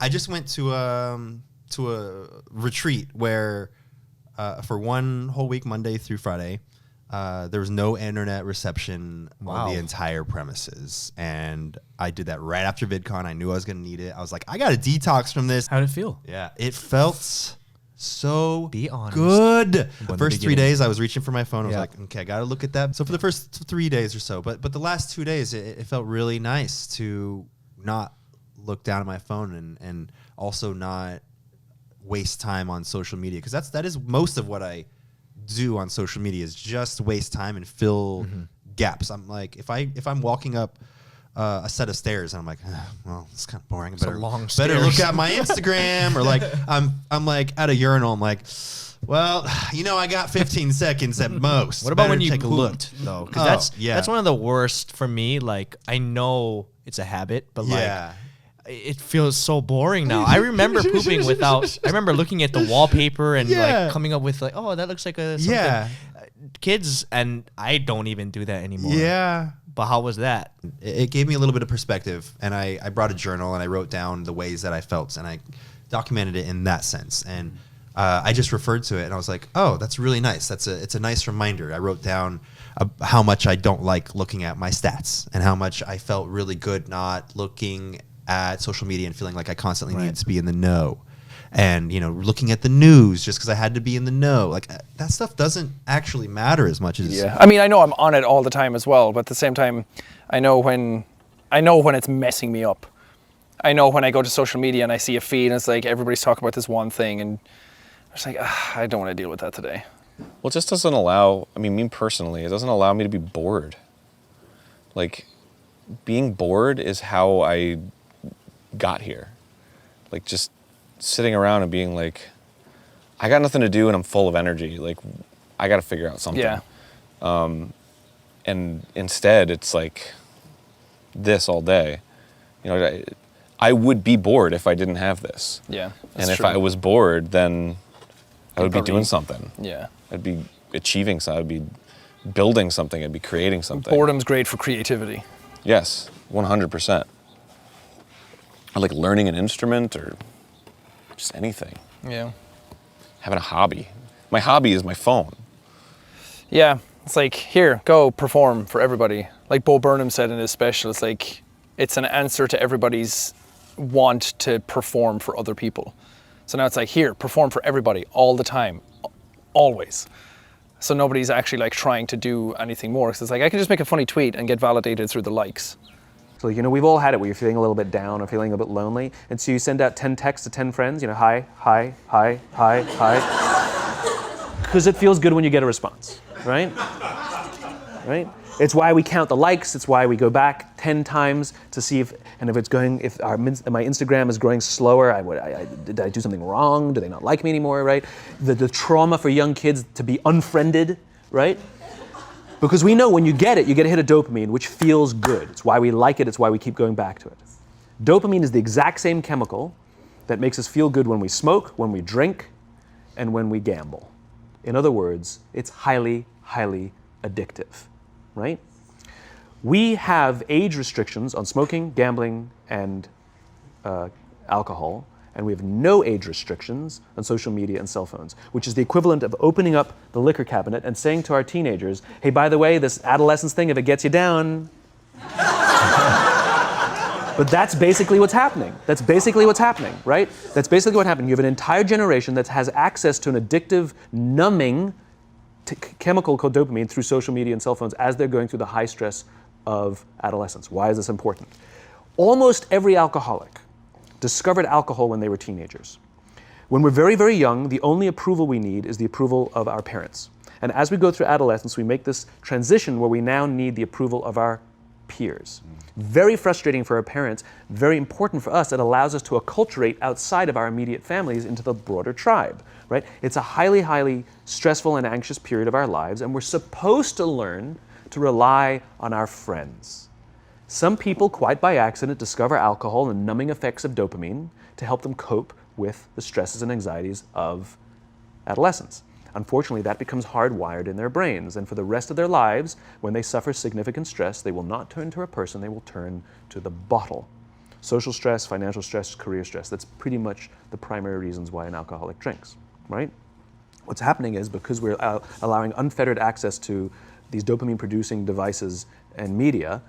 I just went to a retreat where for one whole week, Monday through Friday, there was no internet reception on the entire premises. And I did that right after VidCon. I knew I was going to need it. I was like, I got to detox from this. How did it feel? Yeah, it felt so Be honest. good. The first 3 days I was reaching for my phone. I was like, okay, I got to look at that. So for the first 3 days or so, but the last 2 days, it felt really nice to not look down at my phone and also not waste time on social media, because that is most of what I do on social media is just waste time and fill gaps. I'm like, if I'm walking up a set of stairs and I'm like, well, it's kind of boring. It's a long better stairs. look at my Instagram, or like I'm like at a urinal. I'm like, well, I got 15 seconds at most. What about when you take a look though? Because Oh, that's one of the worst for me. Like, I know it's a habit, but like it feels so boring now. I remember pooping without. I remember looking at the wallpaper and like coming up with like, oh, that looks like a something. Kids, and I don't even do that anymore. Yeah. But how was that? It gave me a little bit of perspective, and I brought a journal and I wrote down the ways that I felt, and I documented it in that sense. And I just referred to it, and I was like, oh, that's really nice. It's a nice reminder. I wrote down how much I don't like looking at my stats, and how much I felt really good not looking at social media and feeling like I constantly needed to be in the know. And, looking at the news just because I had to be in the know. Like, that stuff doesn't actually matter as much as... Yeah. I mean, I know I'm on it all the time as well, but at the same time, I know when it's messing me up. I know when I go to social media and I see a feed and it's like everybody's talking about this one thing, and I'm just like, I don't want to deal with that today. Well, it just doesn't allow, me personally, it doesn't allow me to be bored. Like, being bored is how I got here. Like, just sitting around and being like, I got nothing to do and I'm full of energy. Like, I got to figure out something. Yeah. And instead, it's like this all day. I would be bored if I didn't have this. Yeah. And if I was bored, then I would be probably doing something. Yeah. I'd be achieving something. I'd be building something. I'd be creating something. Boredom's great for creativity. Yes, 100%. I like learning an instrument or just anything. Yeah. Having a hobby. My hobby is my phone. Yeah. It's like, here, go perform for everybody. Like Bo Burnham said in his special, it's like, it's an answer to everybody's want to perform for other people. So now it's like, here, perform for everybody all the time, always. So nobody's actually like trying to do anything more. So it's like, I can just make a funny tweet and get validated through the likes. So, we've all had it where you're feeling a little bit down or feeling a bit lonely. And so you send out 10 texts to 10 friends, hi, hi, hi, hi, hi. Because it feels good when you get a response, right? Right? It's why we count the likes. It's why we go back 10 times to see if my Instagram is growing slower. Did I do something wrong? Do they not like me anymore, right? The trauma for young kids to be unfriended, right? Because we know when you get a hit of dopamine, which feels good. It's why we like it. It's why we keep going back to it. Dopamine is the exact same chemical that makes us feel good when we smoke, when we drink, and when we gamble. In other words, it's highly, highly addictive, right? We have age restrictions on smoking, gambling, and alcohol, and we have no age restrictions on social media and cell phones, which is the equivalent of opening up the liquor cabinet and saying to our teenagers, hey, by the way, this adolescence thing, if it gets you down. But that's basically what's happening. That's basically what's happening, right? That's basically what happened. You have an entire generation that has access to an addictive, numbing chemical called dopamine through social media and cell phones as they're going through the high stress of adolescence. Why is this important? Almost every alcoholic discovered alcohol when they were teenagers. When we're very, very young, the only approval we need is the approval of our parents. And as we go through adolescence, we make this transition where we now need the approval of our peers. Very frustrating for our parents, very important for us. It allows us to acculturate outside of our immediate families into the broader tribe, right? It's a highly, highly stressful and anxious period of our lives, and we're supposed to learn to rely on our friends. Some people, quite by accident, discover alcohol and numbing effects of dopamine to help them cope with the stresses and anxieties of adolescence. Unfortunately, that becomes hardwired in their brains, and for the rest of their lives, when they suffer significant stress, they will not turn to a person, they will turn to the bottle. Social stress, financial stress, career stress. That's pretty much the primary reasons why an alcoholic drinks, right? What's happening is because we're allowing unfettered access to these dopamine-producing devices and media,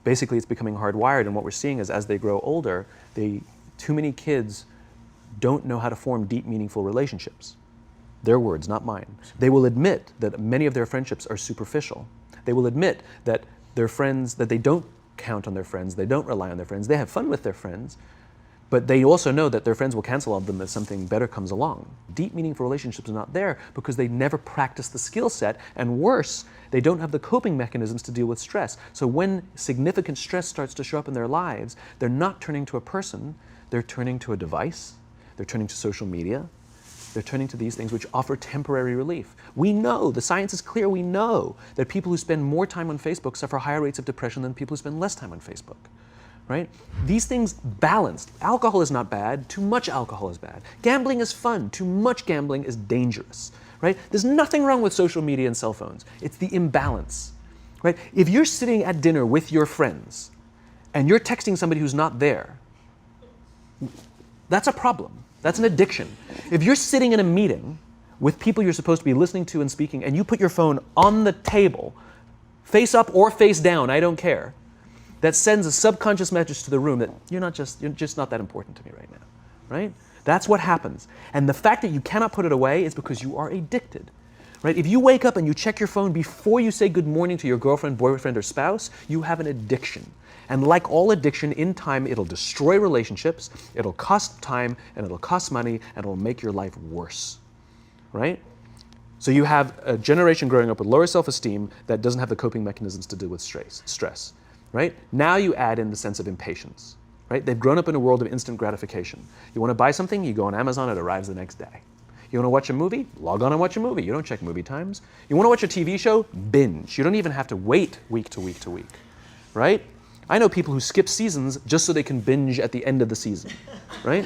basically it's becoming hardwired, and what we're seeing is as they grow older, too many kids don't know how to form deep, meaningful relationships. Their words, not mine. They will admit that many of their friendships are superficial. They will admit that their friends, that they don't count on their friends, they don't rely on their friends, they have fun with their friends, but they also know that their friends will cancel on them if something better comes along. Deep, meaningful relationships are not there because they never practice the skill set, and worse, they don't have the coping mechanisms to deal with stress. So when significant stress starts to show up in their lives, they're not turning to a person, they're turning to a device, they're turning to social media, they're turning to these things which offer temporary relief. We know, the science is clear, we know that people who spend more time on Facebook suffer higher rates of depression than people who spend less time on Facebook, right? These things balanced. Alcohol is not bad, too much alcohol is bad. Gambling is fun, too much gambling is dangerous, right? There's nothing wrong with social media and cell phones. It's the imbalance, right? If you're sitting at dinner with your friends and you're texting somebody who's not there, that's a problem. That's an addiction. If you're sitting in a meeting with people you're supposed to be listening to and speaking, and you put your phone on the table, face up or face down, I don't care, that sends a subconscious message to the room that you're just not that important to me right now, right? That's what happens. And the fact that you cannot put it away is because you are addicted, right? If you wake up and you check your phone before you say good morning to your girlfriend, boyfriend, or spouse, you have an addiction. And like all addiction, in time, it'll destroy relationships, it'll cost time, and it'll cost money, and it'll make your life worse, right? So you have a generation growing up with lower self-esteem that doesn't have the coping mechanisms to deal with stress, right? Now you add in the sense of impatience, right? They've grown up in a world of instant gratification. You want to buy something, you go on Amazon, it arrives the next day. You want to watch a movie? Log on and watch a movie. You don't check movie times. You want to watch a TV show? Binge. You don't even have to wait week to week to week, right? I know people who skip seasons just so they can binge at the end of the season, right?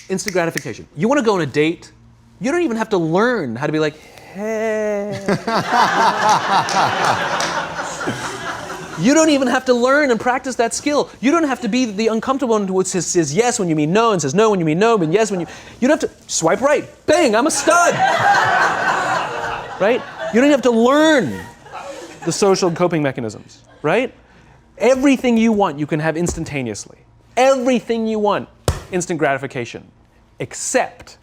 Instant gratification. You want to go on a date? You don't even have to learn how to be like, hey. You don't even have to learn and practice that skill. You don't have to be the uncomfortable one who says yes when you mean no and says no when you mean no and yes when you don't have to swipe right. Bang, I'm a stud. Right? You don't have to learn the social coping mechanisms, right? Everything you want, you can have instantaneously. Everything you want, instant gratification, except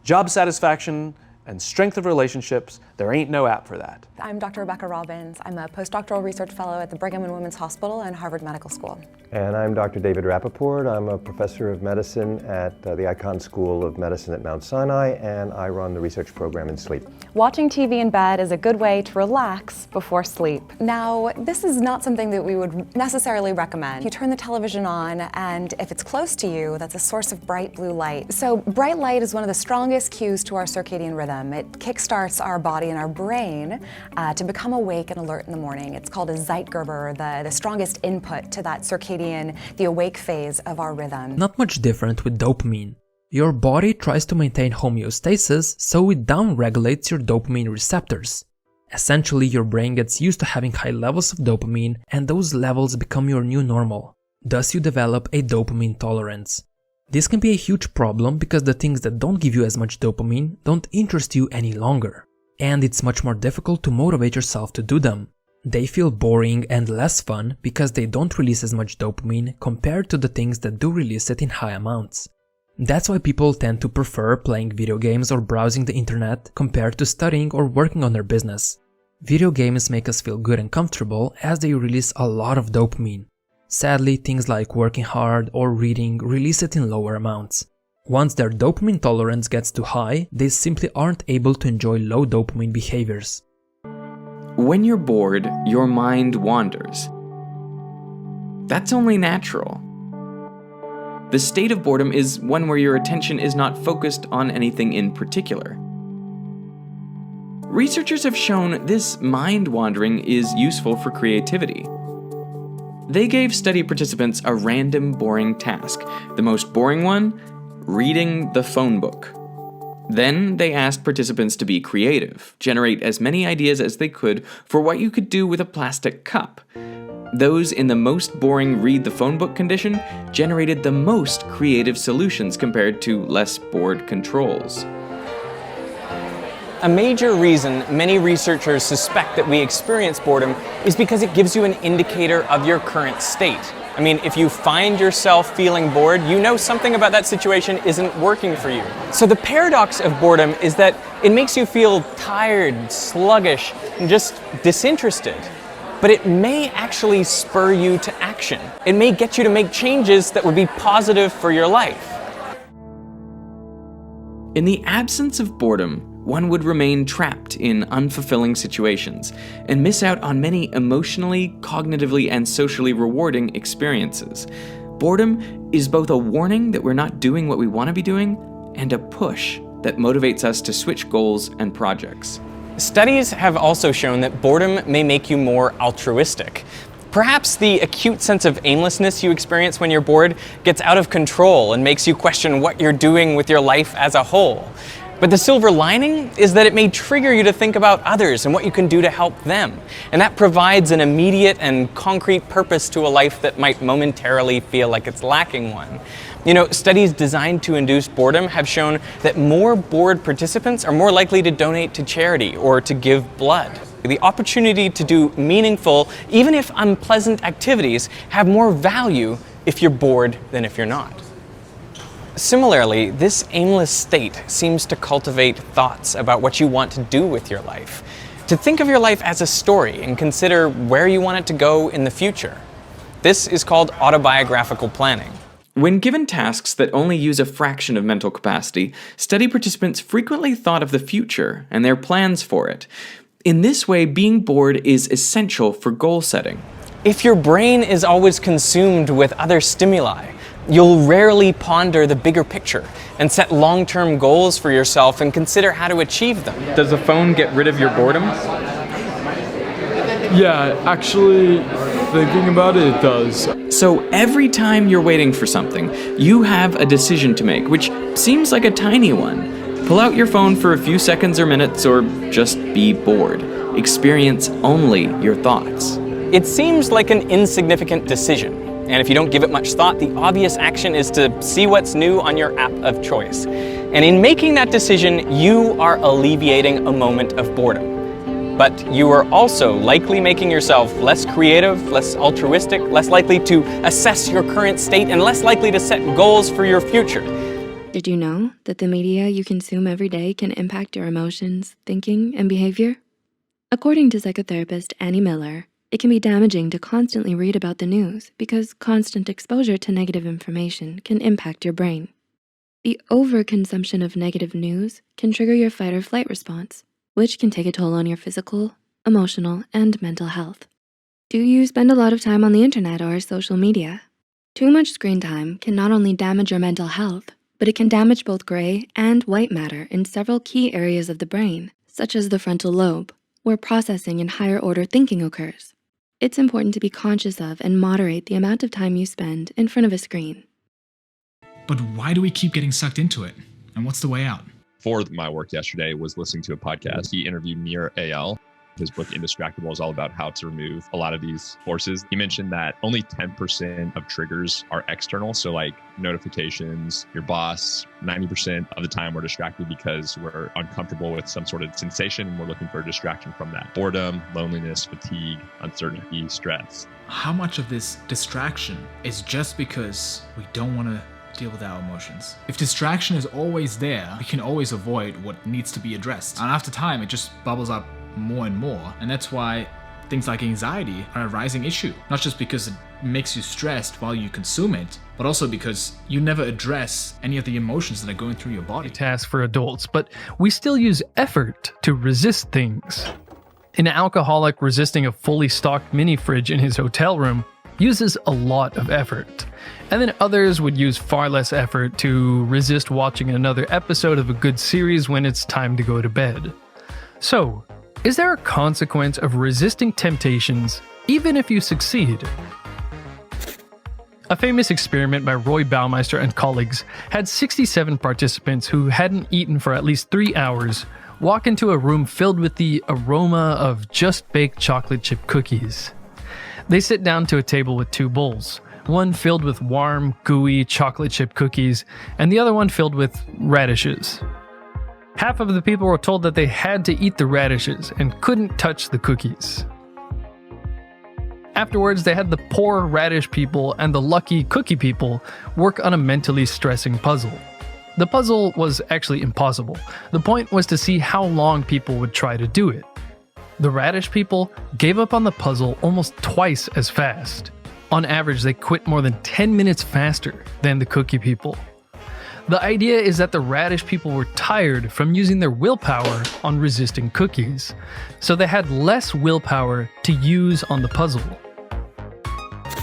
job satisfaction and strength of relationships. There ain't no app for that. I'm Dr. Rebecca Robbins. I'm a postdoctoral research fellow at the Brigham and Women's Hospital and Harvard Medical School. And I'm Dr. David Rappaport. I'm a professor of medicine at the Icahn School of Medicine at Mount Sinai, and I run the research program in sleep. Watching TV in bed is a good way to relax before sleep. Now, this is not something that we would necessarily recommend. You turn the television on, and if it's close to you, that's a source of bright blue light. So bright light is one of the strongest cues to our circadian rhythm. It kickstarts our body and our brain to become awake and alert in the morning. It's called a Zeitgeber, the strongest input to that circadian, the awake phase of our rhythm. Not much different with dopamine. Your body tries to maintain homeostasis, so it downregulates your dopamine receptors. Essentially, your brain gets used to having high levels of dopamine, and those levels become your new normal. Thus, you develop a dopamine tolerance. This can be a huge problem because the things that don't give you as much dopamine don't interest you any longer. And it's much more difficult to motivate yourself to do them. They feel boring and less fun because they don't release as much dopamine compared to the things that do release it in high amounts. That's why people tend to prefer playing video games or browsing the internet compared to studying or working on their business. Video games make us feel good and comfortable as they release a lot of dopamine. Sadly, things like working hard or reading release it in lower amounts. Once their dopamine tolerance gets too high, they simply aren't able to enjoy low dopamine behaviors. When you're bored, your mind wanders. That's only natural. The state of boredom is one where your attention is not focused on anything in particular. Researchers have shown this mind wandering is useful for creativity. They gave study participants a random boring task. The most boring one? Reading the phone book. Then they asked participants to be creative, generate as many ideas as they could for what you could do with a plastic cup. those in the most boring read the phone book condition generated the most creative solutions compared to less bored controls. A major reason many researchers suspect that we experience boredom is because it gives you an indicator of your current state. I mean, if you find yourself feeling bored, you know something about that situation isn't working for you. So the paradox of boredom is that it makes you feel tired, sluggish, and just disinterested. But it may actually spur you to action. It may get you to make changes that would be positive for your life. In the absence of boredom, one would remain trapped in unfulfilling situations and miss out on many emotionally, cognitively, and socially rewarding experiences. Boredom is both a warning that we're not doing what we want to be doing and a push that motivates us to switch goals and projects. Studies have also shown that boredom may make you more altruistic. Perhaps the acute sense of aimlessness you experience when you're bored gets out of control and makes you question what you're doing with your life as a whole. But the silver lining is that it may trigger you to think about others and what you can do to help them. And that provides an immediate and concrete purpose to a life that might momentarily feel like it's lacking one. You know, studies designed to induce boredom have shown that more bored participants are more likely to donate to charity or to give blood. The opportunity to do meaningful, even if unpleasant activities have more value if you're bored than if you're not. Similarly, this aimless state seems to cultivate thoughts about what you want to do with your life. To think of your life as a story and consider where you want it to go in the future. This is called autobiographical planning. When given tasks that only use a fraction of mental capacity, study participants frequently thought of the future and their plans for it. In this way, being bored is essential for goal setting. If your brain is always consumed with other stimuli, you'll rarely ponder the bigger picture and set long-term goals for yourself and consider how to achieve them. Does the phone get rid of your boredom? Yeah, actually, thinking about it, it does. So every time you're waiting for something, you have a decision to make, which seems like a tiny one. Pull out your phone for a few seconds or minutes, or just be bored. Experience only your thoughts. It seems like an insignificant decision. And if you don't give it much thought, the obvious action is to see what's new on your app of choice. And in making that decision, you are alleviating a moment of boredom. But you are also likely making yourself less creative, less altruistic, less likely to assess your current state, and less likely to set goals for your future. Did you know that the media you consume every day can impact your emotions, thinking, and behavior? According to psychotherapist Annie Miller, it can be damaging to constantly read about the news because constant exposure to negative information can impact your brain. The overconsumption of negative news can trigger your fight or flight response, which can take a toll on your physical, emotional, and mental health. Do you spend a lot of time on the internet or social media? Too much screen time can not only damage your mental health, but it can damage both gray and white matter in several key areas of the brain, such as the frontal lobe, where processing and higher order thinking occurs. It's important to be conscious of and moderate the amount of time you spend in front of a screen. But why do we keep getting sucked into it? And what's the way out? For my work yesterday was listening to a podcast. He interviewed Nir Eyal. His book Indistractable is all about how to remove a lot of these forces. He mentioned that only 10% of triggers are external. So like notifications, your boss, 90% of the time we're distracted because we're uncomfortable with some sort of sensation and we're looking for a distraction from that. Boredom, loneliness, fatigue, uncertainty, stress. How much of this distraction is just because we don't want to deal with our emotions? If distraction is always there, we can always avoid what needs to be addressed. And after time, it just bubbles up more and more. And that's why things like anxiety are a rising issue. Not just because it makes you stressed while you consume it, but also because you never address any of the emotions that are going through your body. Task for adults, but we still use effort to resist things. An alcoholic resisting a fully stocked mini fridge in his hotel room uses a lot of effort. And then others would use far less effort to resist watching another episode of a good series when it's time to go to bed. So, is there a consequence of resisting temptations even if you succeed? A famous experiment by Roy Baumeister and colleagues had 67 participants who hadn't eaten for at least 3 hours walk into a room filled with the aroma of just baked chocolate chip cookies. They sit down to a table with two bowls, one filled with warm, gooey chocolate chip cookies, and the other one filled with radishes. Half of the people were told that they had to eat the radishes and couldn't touch the cookies. Afterwards, they had the poor radish people and the lucky cookie people work on a mentally stressing puzzle. The puzzle was actually impossible. The point was to see how long people would try to do it. The radish people gave up on the puzzle almost twice as fast. On average, they quit more than 10 minutes faster than the cookie people. The idea is that the radish people were tired from using their willpower on resisting cookies, so they had less willpower to use on the puzzle.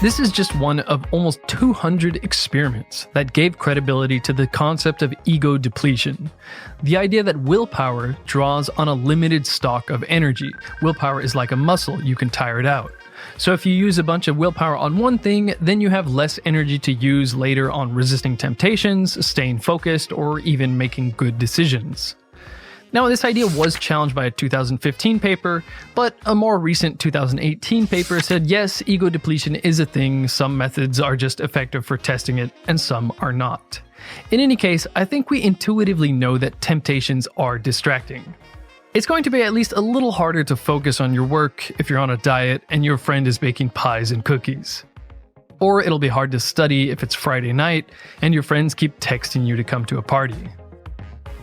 This is just one of almost 200 experiments that gave credibility to the concept of ego depletion. The idea that willpower draws on a limited stock of energy. Willpower is like a muscle, you can tire it out. So if you use a bunch of willpower on one thing, then you have less energy to use later on resisting temptations, staying focused, or even making good decisions. Now, this idea was challenged by a 2015 paper, but a more recent 2018 paper said yes, ego depletion is a thing, some methods are just effective for testing it, and some are not. In any case, I think we intuitively know that temptations are distracting. It's going to be at least a little harder to focus on your work if you're on a diet and your friend is baking pies and cookies. Or it'll be hard to study if it's Friday night and your friends keep texting you to come to a party.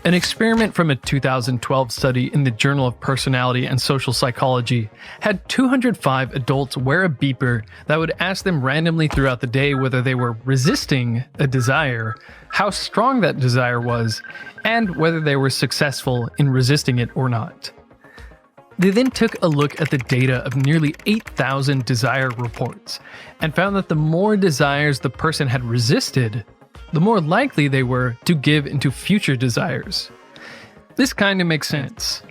An experiment from a 2012 study in the Journal of Personality and Social Psychology had 205 adults wear a beeper that would ask them randomly throughout the day whether they were resisting a desire, how strong that desire was, and whether they were successful in resisting it or not. They then took a look at the data of nearly 8,000 desire reports and found that the more desires the person had resisted, the more likely they were to give into future desires. This kind of makes sense.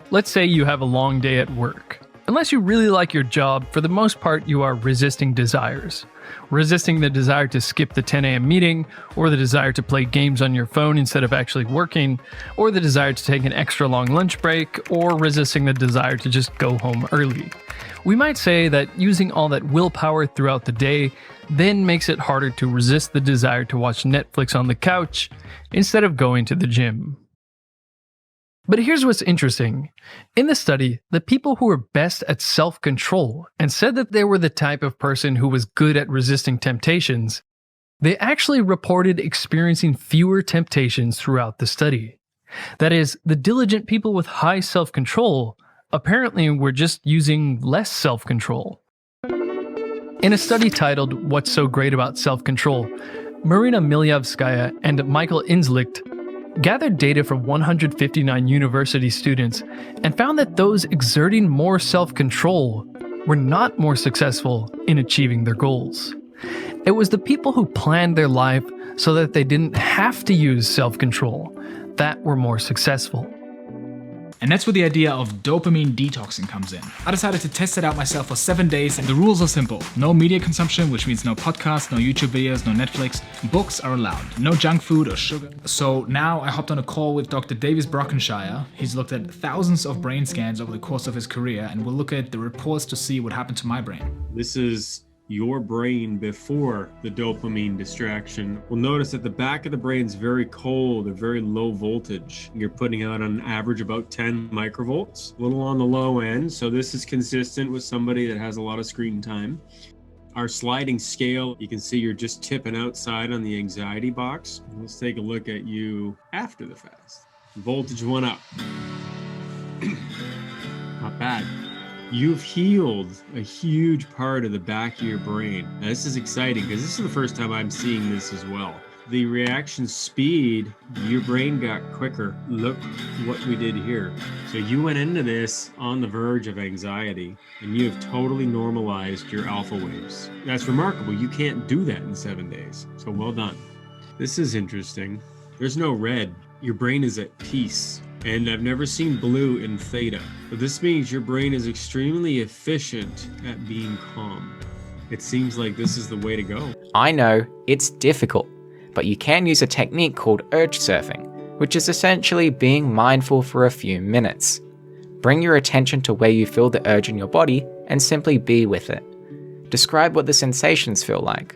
Let's say you have a long day at work. Unless you really like your job, for the most part you are resisting desires. Resisting the desire to skip the 10 a.m. meeting, or the desire to play games on your phone instead of actually working, or the desire to take an extra long lunch break, or resisting the desire to just go home early. We might say that using all that willpower throughout the day then makes it harder to resist the desire to watch Netflix on the couch instead of going to the gym. But here's what's interesting. In the study, the people who were best at self-control and said that they were the type of person who was good at resisting temptations, they actually reported experiencing fewer temptations throughout the study. That is, the diligent people with high self-control apparently were just using less self-control. In a study titled What's So Great About Self-Control, Marina Milyavskaya and Michael Inslicht gathered data from 159 university students and found that those exerting more self-control were not more successful in achieving their goals. It was the people who planned their life so that they didn't have to use self-control that were more successful. And that's where the idea of dopamine detoxing comes in. I decided to test it out myself for 7 days, and the rules are simple. No media consumption, which means no podcasts, no YouTube videos, no Netflix. Books are allowed. No junk food or sugar. So now I hopped on a call with Dr. Davis Brockenshire. He's looked at thousands of brain scans over the course of his career, and we'll look at the reports to see what happened to my brain. This is your brain before the dopamine distraction. We'll notice that the back of the brain is very cold or very low voltage. You're putting out on average about 10 microvolts, a little on the low end. So this is consistent with somebody that has a lot of screen time. Our sliding scale, you can see you're just tipping outside on the anxiety box. Let's take a look at you after the fast. Voltage went up. Not bad. You've healed a huge part of the back of your brain. Now, this is exciting because this is the first time I'm seeing this as well. The reaction speed, your brain got quicker. Look what we did here. So you went into this on the verge of anxiety and you have totally normalized your alpha waves. That's remarkable. You can't do that in 7 days. So well done. This is interesting. There's no red. Your brain is at peace. And I've never seen blue in theta. But this means your brain is extremely efficient at being calm. It seems like this is the way to go. I know, it's difficult, but you can use a technique called urge surfing, which is essentially being mindful for a few minutes. Bring your attention to where you feel the urge in your body and simply be with it. describe what the sensations feel like.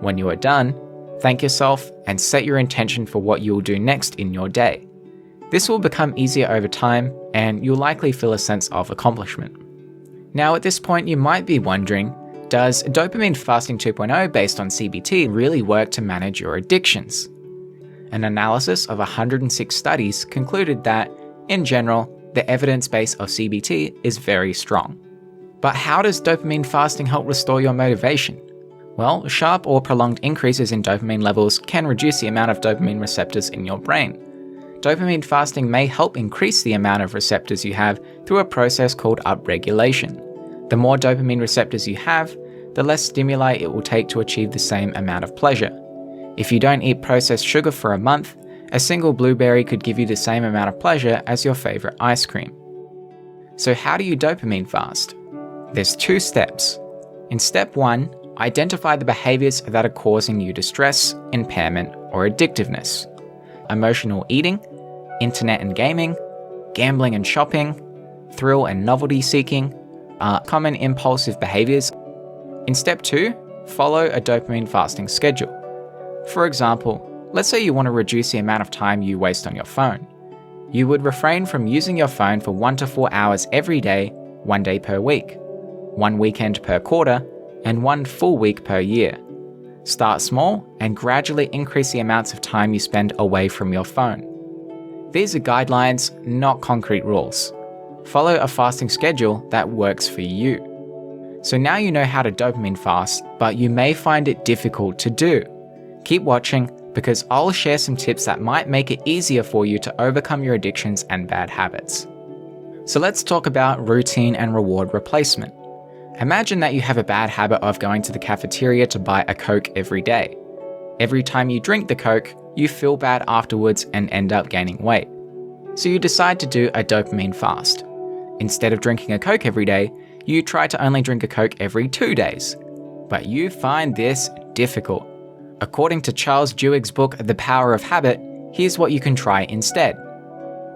When you are done, thank yourself and set your intention for what you will do next in your day. This will become easier over time, and you'll likely feel a sense of accomplishment. Now at this point you might be wondering, does Dopamine Fasting 2.0 based on CBT really work to manage your addictions? An analysis of 106 studies concluded that, in general, the evidence base of CBT is very strong. But how does dopamine fasting help restore your motivation? Well, sharp or prolonged increases in dopamine levels can reduce the amount of dopamine receptors in your brain. Dopamine fasting may help increase the amount of receptors you have through a process called upregulation. The more dopamine receptors you have, the less stimuli it will take to achieve the same amount of pleasure. If you don't eat processed sugar for a month, a single blueberry could give you the same amount of pleasure as your favorite ice cream. So how do you dopamine fast? There's 2 steps. In step 1, identify the behaviors that are causing you distress, impairment, or addictiveness. Emotional eating, internet and gaming, gambling and shopping, thrill and novelty seeking are common impulsive behaviors. In step 2, follow a dopamine fasting schedule. For example, let's say you want to reduce the amount of time you waste on your phone. You would refrain from using your phone for 1 to 4 hours every day, 1 day per week, 1 weekend per quarter, and 1 full week per year. Start small and gradually increase the amounts of time you spend away from your phone. These are guidelines, not concrete rules. Follow a fasting schedule that works for you. So now you know how to dopamine fast, but you may find it difficult to do. Keep watching, because I'll share some tips that might make it easier for you to overcome your addictions and bad habits. So let's talk about routine and reward replacement. Imagine that you have a bad habit of going to the cafeteria to buy a Coke every day. Every time you drink the Coke, you feel bad afterwards and end up gaining weight. So you decide to do a dopamine fast. Instead of drinking a Coke every day, you try to only drink a Coke every 2 days. But you find this difficult. According to Charles Duhigg's book, The Power of Habit, here's what you can try instead.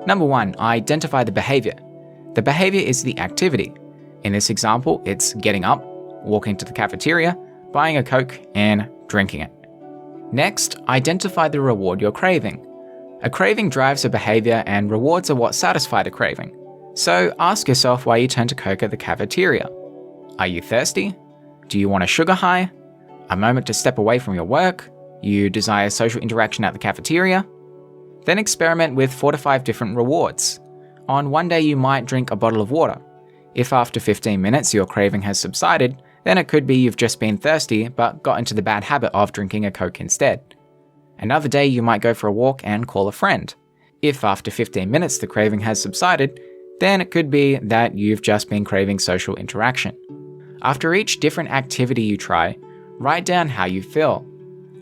Number 1, identify the behavior. The behavior is the activity. In this example, it's getting up, walking to the cafeteria, buying a Coke, and drinking it. Next, identify the reward you're craving. A craving drives a behavior, and rewards are what satisfy the craving. So ask yourself why you turn to Coke at the cafeteria. Are you thirsty? Do you want a sugar high? A moment to step away from your work? You desire social interaction at the cafeteria? Then experiment with 4 to 5 different rewards. On one day you might drink a bottle of water. If after 15 minutes your craving has subsided, then it could be you've just been thirsty but got into the bad habit of drinking a Coke instead. Another day you might go for a walk and call a friend. If after 15 minutes the craving has subsided, then it could be that you've just been craving social interaction. After each different activity you try, write down how you feel.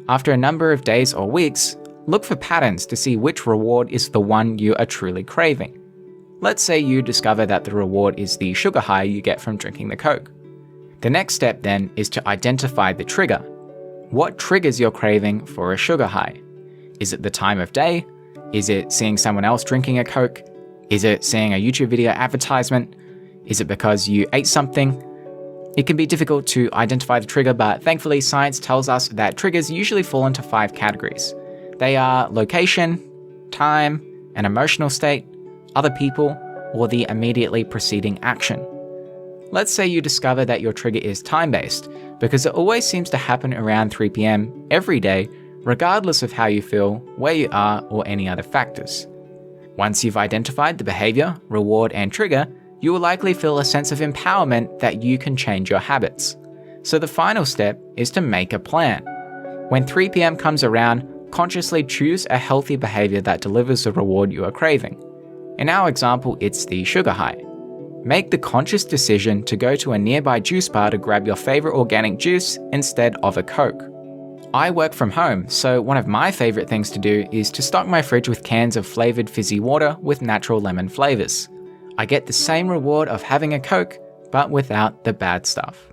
After a number of days or weeks, look for patterns to see which reward is the one you are truly craving. Let's say you discover that the reward is the sugar high you get from drinking the Coke. The next step then is to identify the trigger. What triggers your craving for a sugar high? Is it the time of day? Is it seeing someone else drinking a Coke? Is it seeing a YouTube video advertisement? Is it because you ate something? It can be difficult to identify the trigger, but thankfully science tells us that triggers usually fall into 5 categories. They are location, time, an emotional state, other people, or the immediately preceding action. Let's say you discover that your trigger is time-based, because it always seems to happen around 3 p.m. every day, regardless of how you feel, where you are, or any other factors. Once you've identified the behavior, reward, and trigger, you will likely feel a sense of empowerment that you can change your habits. So the final step is to make a plan. When 3 p.m. comes around, consciously choose a healthy behavior that delivers the reward you are craving. In our example, it's the sugar high. Make the conscious decision to go to a nearby juice bar to grab your favorite organic juice instead of a Coke. I work from home, so one of my favorite things to do is to stock my fridge with cans of flavored fizzy water with natural lemon flavors. I get the same reward of having a Coke, but without the bad stuff.